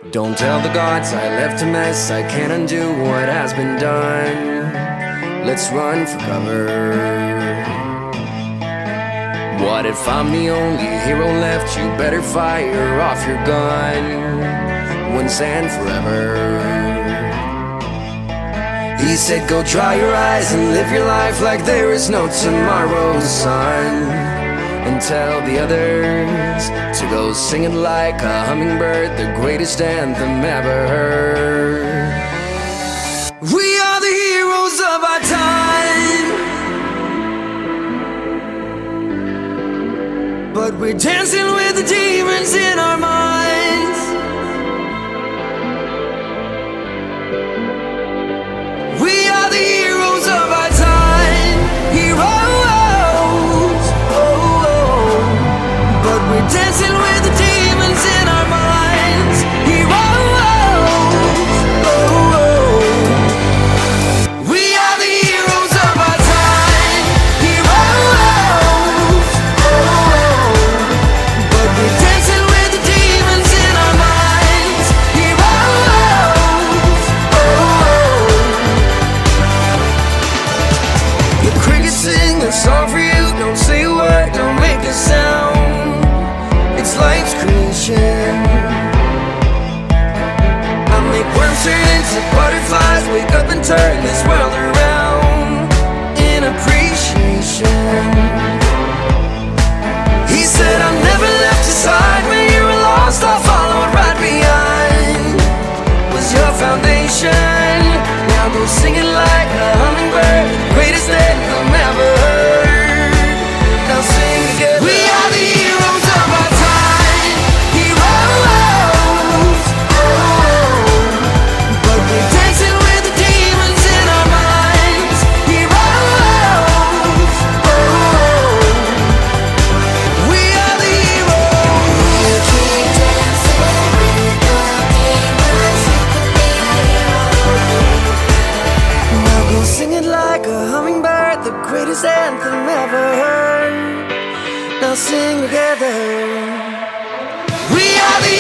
Don't tell the gods I left a mess. I can't undo what has been done. Let's run for cover. What if I'm the only hero left? You better fire off your gun once and forever. He said go dry your eyes and live your life like there is no tomorrow, son. And tell the others to go sing it like a hummingbird, the greatest anthem ever heard. We are the heroes of our time, but we're dancing with the demons in our minds. We are the heroes of our time, heroes. We're dancing with the demons in our minds. Heroes. We are the heroes of our time. Heroes. But we're dancing with the demons in our minds. Heroes. The crickets sing a song for you. Don't say a word, don't make a sound. It's life's creation. I make worms turn into butterflies, wake up and turn this world around in appreciation. He said I never left your side when you were lost. I followed right behind. Was your foundation. Now go sing it like a hummingbird, greatest anthem ever heard. Now sing together. We are the heroes of our time. Greatest anthem ever heard. Now sing together. We are the